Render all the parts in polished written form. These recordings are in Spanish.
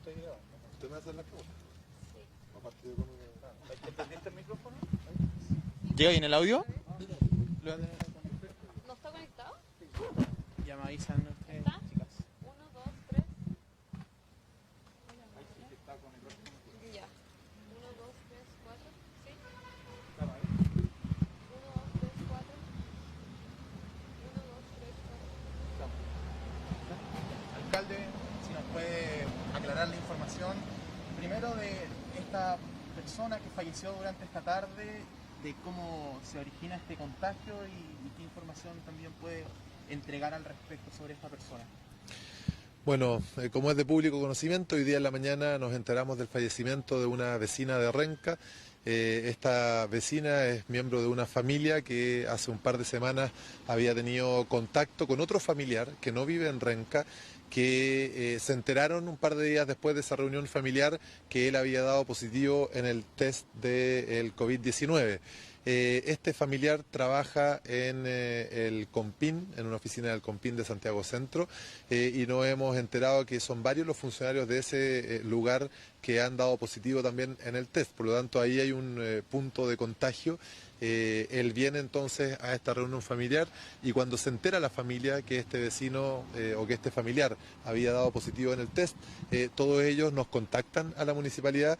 ¿Usted me hace la pregunta? Sí. Aparte de con una... ¿Entendiste el micrófono? ¿Llega bien el audio? ¿No está conectado? Ya me avisan ustedes, ¿Está? chicas. 1, 2, 3. Ya. 1, 2, 3, 4. ¿Sí? 1, 2, 3, 4. 1, 2, 3, 4. Alcalde, si nos puede aclarar la información, primero de esta persona que falleció durante esta tarde, de cómo se origina este contagio y qué información también puede entregar al respecto sobre esta persona. Bueno, como es de público conocimiento, hoy día en la mañana nos enteramos del fallecimiento de una vecina de Renca. Esta vecina es miembro de una familia que hace un par de semanas había tenido contacto con otro familiar que no vive en Renca, que se enteraron un par de días después de esa reunión familiar que él había dado positivo en el test del COVID-19. Este familiar trabaja en el Compin, en una oficina del Compin de Santiago Centro, y nos hemos enterado que son varios los funcionarios de ese lugar que han dado positivo también en el test. Por lo tanto, ahí hay un punto de contagio. Él viene entonces a esta reunión familiar y cuando se entera la familia que este vecino o que este familiar había dado positivo en el test, todos ellos nos contactan a la municipalidad.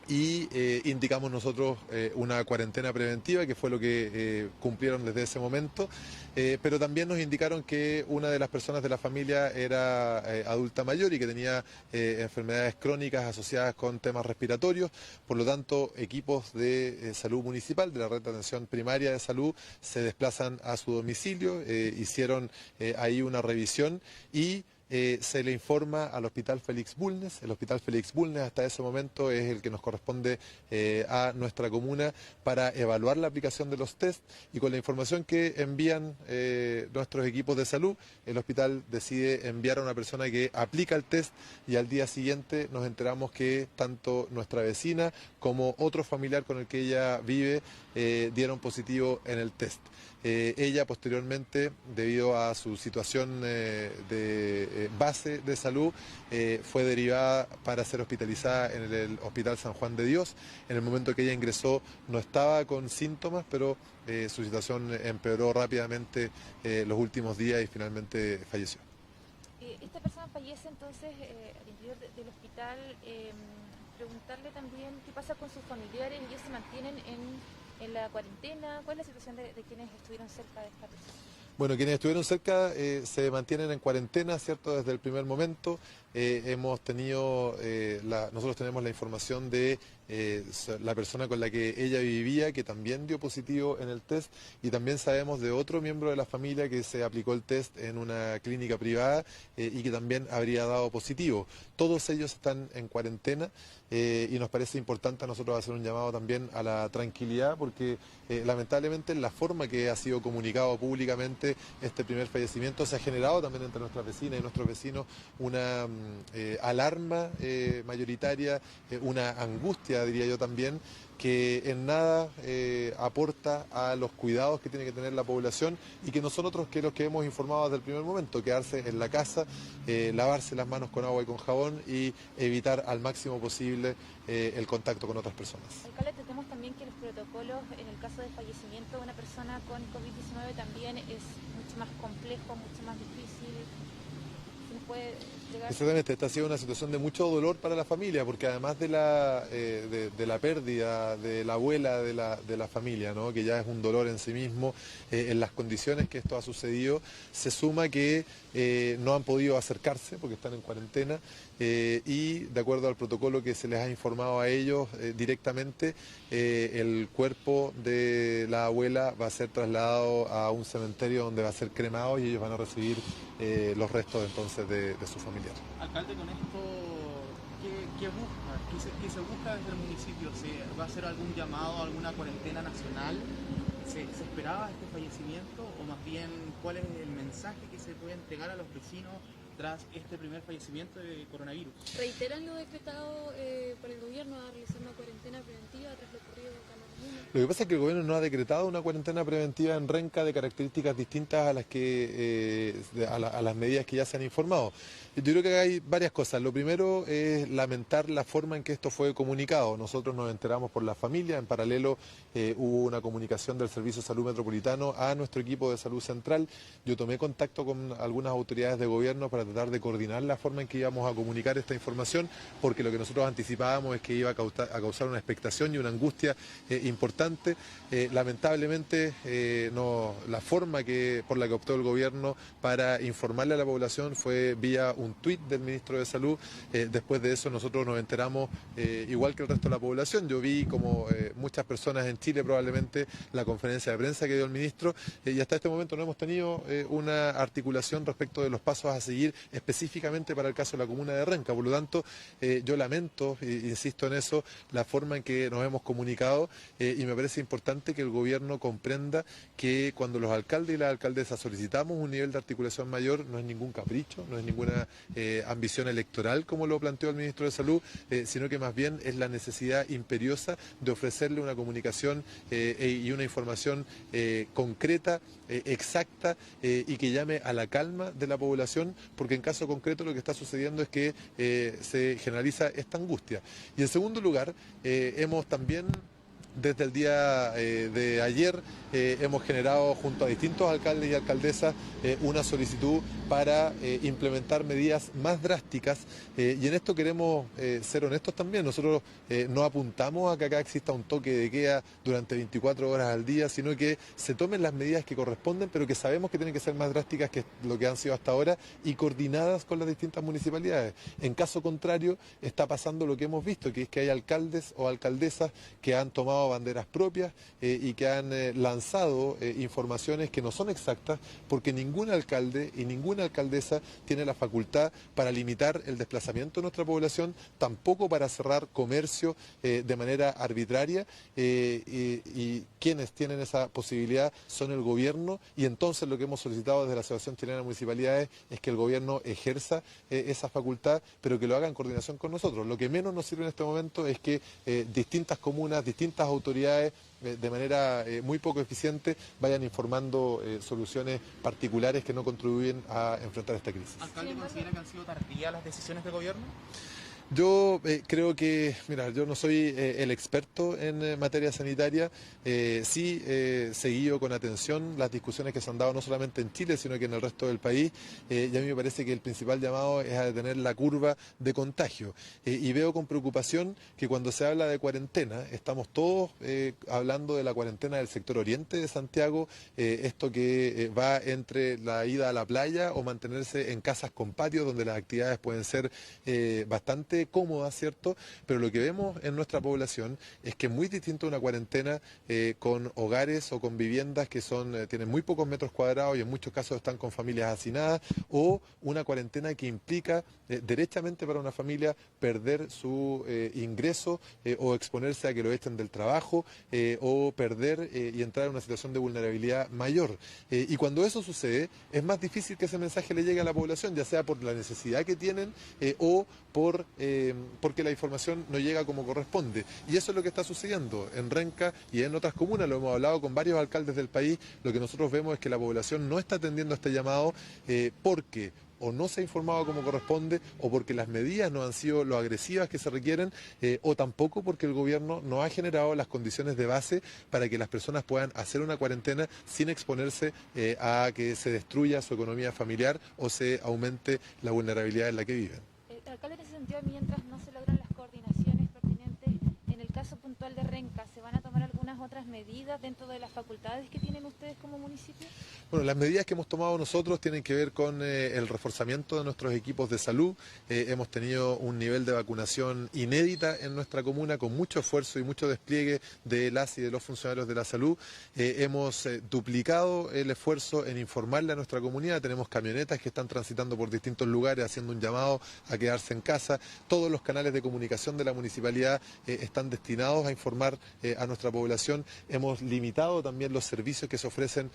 Y indicamos nosotros una cuarentena preventiva, que fue lo que cumplieron desde ese momento, pero también nos indicaron que una de las personas de la familia era adulta mayor y que tenía enfermedades crónicas asociadas con temas respiratorios. Por lo tanto, equipos de salud municipal, de la red de atención primaria de salud, se desplazan a su domicilio, hicieron ahí una revisión y se le informa al Hospital Félix Bulnes. El Hospital Félix Bulnes hasta ese momento es el que nos corresponde a nuestra comuna para evaluar la aplicación de los test, y con la información que envían nuestros equipos de salud, el hospital decide enviar a una persona que aplica el test, y al día siguiente nos enteramos que tanto nuestra vecina como otro familiar con el que ella vive dieron positivo en el test. Ella posteriormente, debido a su situación de base de salud, fue derivada para ser hospitalizada en el Hospital San Juan de Dios. En el momento que ella ingresó no estaba con síntomas, pero su situación empeoró rápidamente los últimos días y finalmente falleció. Esta persona fallece entonces al interior del hospital. Preguntarle también qué pasa con sus familiares. ¿Ellos se mantienen en la cuarentena? ¿Cuál es la situación de quienes estuvieron cerca de esta persona? Bueno, quienes estuvieron cerca se mantienen en cuarentena, ¿cierto? Desde el primer momento. Hemos tenido, nosotros tenemos la información de la persona con la que ella vivía, que también dio positivo en el test, y también sabemos de otro miembro de la familia que se aplicó el test en una clínica privada y que también habría dado positivo. Todos ellos están en cuarentena y nos parece importante a nosotros hacer un llamado también a la tranquilidad, porque lamentablemente en la forma que ha sido comunicado públicamente este primer fallecimiento se ha generado también entre nuestras vecinas y nuestros vecinos una alarma mayoritaria, una angustia, diría yo también, que en nada aporta a los cuidados que tiene que tener la población, y que no son otros que los que hemos informado desde el primer momento: quedarse en la casa, lavarse las manos con agua y con jabón y evitar al máximo posible el contacto con otras personas. Alcalde, entendemos también que los protocolos en el caso de fallecimiento de una persona con COVID-19 también es mucho más complejo, mucho más difícil. ¿Se nos puede llegar? Exactamente, esta ha sido una situación de mucho dolor para la familia, porque además de la pérdida de la abuela de la familia, ¿no?, que ya es un dolor en sí mismo, en las condiciones que esto ha sucedido, se suma que no han podido acercarse porque están en cuarentena, y de acuerdo al protocolo que se les ha informado a ellos directamente, el cuerpo de la abuela va a ser trasladado a un cementerio donde va a ser cremado, y ellos van a recibir los restos entonces de su familiar. Alcalde, con esto, ¿qué busca? ¿Qué se busca desde el municipio? ¿Se va a hacer algún llamado, alguna cuarentena nacional? ¿Se esperaba este fallecimiento? ¿O más bien, cuál es el mensaje que se puede entregar a los vecinos tras este primer fallecimiento de coronavirus? ¿Reiteran lo decretado por el gobierno a realizar una cuarentena preventiva tras lo ocurrido acá en la región? Lo que pasa es que el gobierno no ha decretado una cuarentena preventiva en Renca de características distintas a las a las medidas que ya se han informado. Yo creo que hay varias cosas. Lo primero es lamentar la forma en que esto fue comunicado. Nosotros nos enteramos por la familia, en paralelo hubo una comunicación del Servicio de Salud Metropolitano a nuestro equipo de salud central. Yo tomé contacto con algunas autoridades de gobierno para tratar de coordinar la forma en que íbamos a comunicar esta información, porque lo que nosotros anticipábamos es que iba a causar una expectación y una angustia importante. Lamentablemente la forma por la que optó el gobierno para informarle a la población fue vía un tuit del ministro de Salud. Después de eso nosotros nos enteramos igual que el resto de la población. Yo vi, como muchas personas en Chile probablemente, la conferencia de prensa que dio el ministro, y hasta este momento no hemos tenido una articulación respecto de los pasos a seguir específicamente para el caso de la comuna de Renca. Por lo tanto, yo lamento, insisto en eso, la forma en que nos hemos comunicado, y me parece importante que el gobierno comprenda que cuando los alcaldes y las alcaldesas solicitamos un nivel de articulación mayor, no es ningún capricho, no es ninguna ambición electoral como lo planteó el ministro de Salud, sino que más bien es la necesidad imperiosa de ofrecerle una comunicación y una información concreta, exacta, y que llame a la calma de la población, porque en caso concreto lo que está sucediendo es que se generaliza esta angustia. Y en segundo lugar, hemos también, desde el día de ayer, hemos generado junto a distintos alcaldes y alcaldesas una solicitud para implementar medidas más drásticas, y en esto queremos ser honestos también. Nosotros no apuntamos a que acá exista un toque de queda durante 24 horas al día, sino que se tomen las medidas que corresponden, pero que sabemos que tienen que ser más drásticas que lo que han sido hasta ahora y coordinadas con las distintas municipalidades. En caso contrario, está pasando lo que hemos visto, que es que hay alcaldes o alcaldesas que han tomado banderas propias y que han lanzado informaciones que no son exactas, porque ningún alcalde y ninguna alcaldesa tiene la facultad para limitar el desplazamiento de nuestra población, tampoco para cerrar comercio de manera arbitraria, y quienes tienen esa posibilidad son el gobierno, y entonces lo que hemos solicitado desde la Asociación Chilena de Municipalidades es que el gobierno ejerza esa facultad, pero que lo haga en coordinación con nosotros. Lo que menos nos sirve en este momento es que distintas comunas, distintas autoridades, de manera muy poco eficiente, vayan informando soluciones particulares que no contribuyen a enfrentar esta crisis. ¿Alcalde considera que han sido tardías las decisiones del gobierno? Yo creo que, mira, yo no soy el experto en materia sanitaria, sí seguido con atención las discusiones que se han dado no solamente en Chile, sino que en el resto del país, y a mí me parece que el principal llamado es a detener la curva de contagio, y veo con preocupación que cuando se habla de cuarentena, estamos todos hablando de la cuarentena del sector oriente de Santiago, esto que va entre la ida a la playa o mantenerse en casas con patio, donde las actividades pueden ser bastante cómodas, ¿cierto? Pero lo que vemos en nuestra población es que es muy distinto a una cuarentena con hogares o con viviendas que tienen muy pocos metros cuadrados y en muchos casos están con familias hacinadas, o una cuarentena que implica derechamente para una familia perder su ingreso o exponerse a que lo echen del trabajo, o perder y entrar en una situación de vulnerabilidad mayor. Y cuando eso sucede, es más difícil que ese mensaje le llegue a la población, ya sea por la necesidad que tienen o porque la información no llega como corresponde. Y eso es lo que está sucediendo en Renca y en otras comunas. Lo hemos hablado con varios alcaldes del país. Lo que nosotros vemos es que la población no está atendiendo a este llamado porque o no se ha informado como corresponde, o porque las medidas no han sido lo agresivas que se requieren, o tampoco porque el gobierno no ha generado las condiciones de base para que las personas puedan hacer una cuarentena sin exponerse a que se destruya su economía familiar o se aumente la vulnerabilidad en la que viven. Alcalde, en ese sentido, mientras no se logran las coordinaciones pertinentes, en el caso puntual de Renca, ¿se van a tomar algunas otras medidas dentro de las facultades que tienen ustedes como municipio? Bueno, las medidas que hemos tomado nosotros tienen que ver con el reforzamiento de nuestros equipos de salud. Hemos tenido un nivel de vacunación inédita en nuestra comuna, con mucho esfuerzo y mucho despliegue de las y de los funcionarios de la salud. Hemos duplicado el esfuerzo en informarle a nuestra comunidad. Tenemos camionetas que están transitando por distintos lugares haciendo un llamado a quedarse en casa. Todos los canales de comunicación de la municipalidad están destinados a informar a nuestra población. población hemos limitado también los servicios que se ofrecen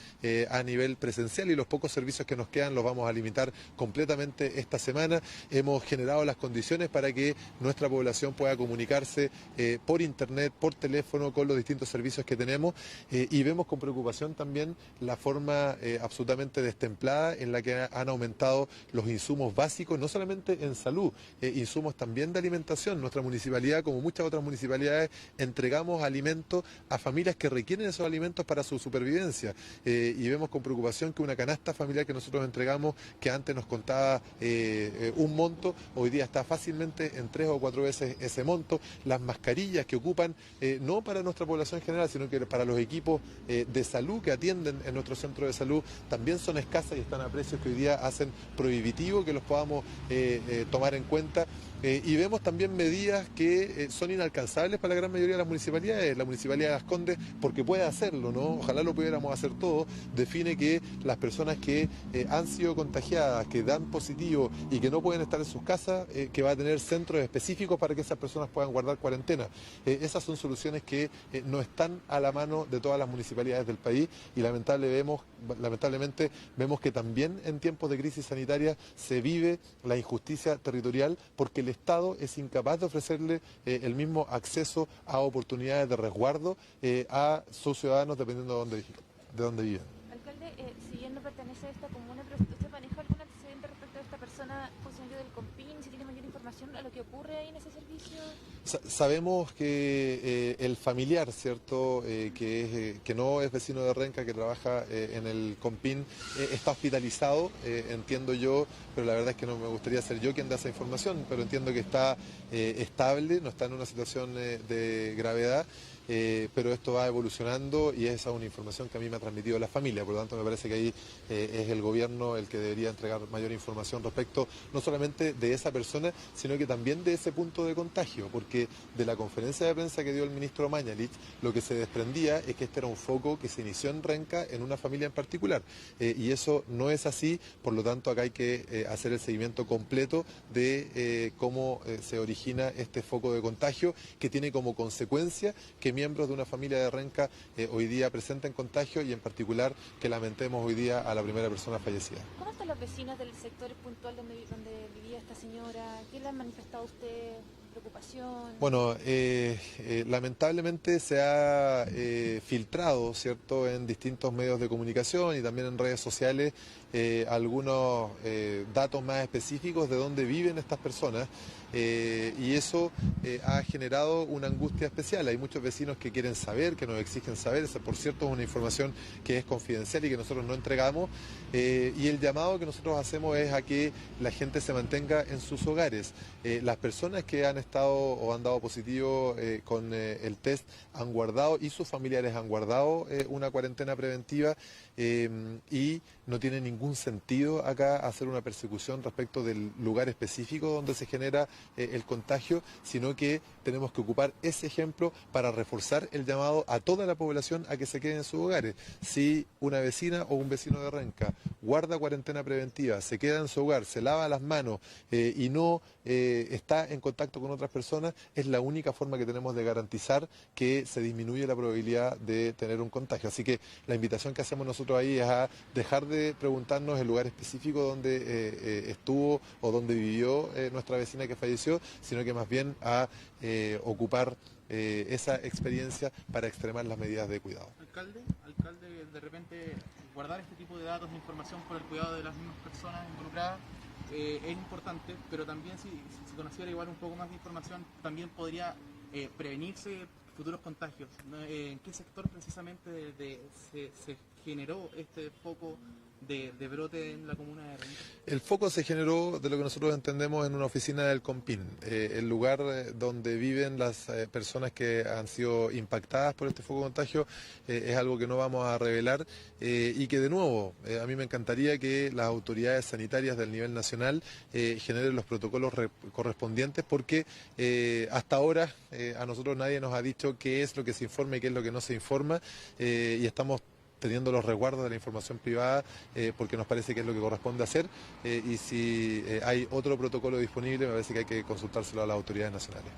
a nivel presencial, y los pocos servicios que nos quedan los vamos a limitar completamente esta semana. Hemos generado las condiciones para que nuestra población pueda comunicarse por internet, por teléfono, con los distintos servicios que tenemos, y vemos con preocupación también la forma absolutamente destemplada en la que han aumentado los insumos básicos, no solamente en salud, insumos también de alimentación. Nuestra municipalidad, como muchas otras municipalidades, entregamos alimentos a familias que requieren esos alimentos para su supervivencia, y vemos con preocupación que una canasta familiar que nosotros entregamos, que antes nos contaba un monto, hoy día está fácilmente en 3 o 4 veces ese monto. Las mascarillas que ocupan, no para nuestra población en general, sino que para los equipos de salud que atienden en nuestro centro de salud, también son escasas y están a precios que hoy día hacen prohibitivo que los podamos tomar en cuenta. Y vemos también medidas que son inalcanzables para la gran mayoría de las municipalidades. La Municipalidad de Las Condes, porque puede hacerlo, ¿no? Ojalá lo pudiéramos hacer todo, define que las personas que han sido contagiadas, que dan positivo y que no pueden estar en sus casas, que va a tener centros específicos para que esas personas puedan guardar cuarentena. Esas son soluciones que no están a la mano de todas las municipalidades del país, y lamentablemente vemos que también en tiempos de crisis sanitaria se vive la injusticia territorial, porque el Estado es incapaz de ofrecerle el mismo acceso a oportunidades de resguardo a sus ciudadanos dependiendo de dónde viven. Alcalde, si bien no pertenece a esta comuna, pero ¿usted maneja algún antecedente respecto a esta persona funcionario del COMPIN? Si tiene mayor información a lo que ocurre ahí en ese servicio. Sabemos que el familiar, ¿cierto?, que no es vecino de Renca, que trabaja en el COMPIN, está hospitalizado, entiendo yo, pero la verdad es que no me gustaría ser yo quien da esa información, pero entiendo que está estable, no está en una situación de gravedad. Pero esto va evolucionando y esa es una información que a mí me ha transmitido la familia, por lo tanto me parece que ahí es el gobierno el que debería entregar mayor información respecto no solamente de esa persona, sino que también de ese punto de contagio, porque de la conferencia de prensa que dio el ministro Mañalich, lo que se desprendía es que este era un foco que se inició en Renca en una familia en particular, y eso no es así. Por lo tanto acá hay que hacer el seguimiento completo de cómo se origina este foco de contagio, que tiene como consecuencia que miembros de una familia de Renca hoy día presenten contagio, y en particular que lamentemos hoy día a la primera persona fallecida. ¿Cómo están los vecinos del sector puntual donde vivía esta señora? ¿Qué le han manifestado a usted? ¿Preocupación? Bueno, lamentablemente se ha filtrado, ¿cierto?, en distintos medios de comunicación y también en redes sociales algunos datos más específicos de dónde viven estas personas, y eso ha generado una angustia especial. Hay muchos vecinos que quieren saber, que nos exigen saber. Esa, por cierto, es una información que es confidencial y que nosotros no entregamos, y el llamado que nosotros hacemos es a que la gente se mantenga en sus hogares. Las personas que han estado o han dado positivo con el test han guardado, y sus familiares han guardado una cuarentena preventiva, y no tiene ningún sentido acá hacer una persecución respecto del lugar específico donde se genera el contagio, sino que tenemos que ocupar ese ejemplo para reforzar el llamado a toda la población a que se queden en sus hogares. Si una vecina o un vecino de Renca guarda cuarentena preventiva, se queda en su hogar, se lava las manos y no está en contacto con otras personas, es la única forma que tenemos de garantizar que se disminuye la probabilidad de tener un contagio. Así que la invitación que hacemos nosotros ahí es a dejar de preguntarnos el lugar específico donde estuvo o donde vivió nuestra vecina que falleció, sino que más bien a ocupar esa experiencia para extremar las medidas de cuidado. Alcalde, de repente guardar este tipo de datos, de información por el cuidado de las mismas personas involucradas es importante, pero también si conociera igual un poco más de información, también podría prevenirse futuros contagios. ¿En qué sector precisamente se generó este foco de brote en la comuna de Renca? El foco se generó, de lo que nosotros entendemos, en una oficina del COMPIN, el lugar donde viven las personas que han sido impactadas por este foco de contagio. Es algo que no vamos a revelar, y que de nuevo, a mí me encantaría que las autoridades sanitarias del nivel nacional generen los protocolos correspondientes, porque hasta ahora a nosotros nadie nos ha dicho qué es lo que se informa y qué es lo que no se informa, y estamos teniendo los resguardos de la información privada porque nos parece que es lo que corresponde hacer, y si hay otro protocolo disponible me parece que hay que consultárselo a las autoridades nacionales.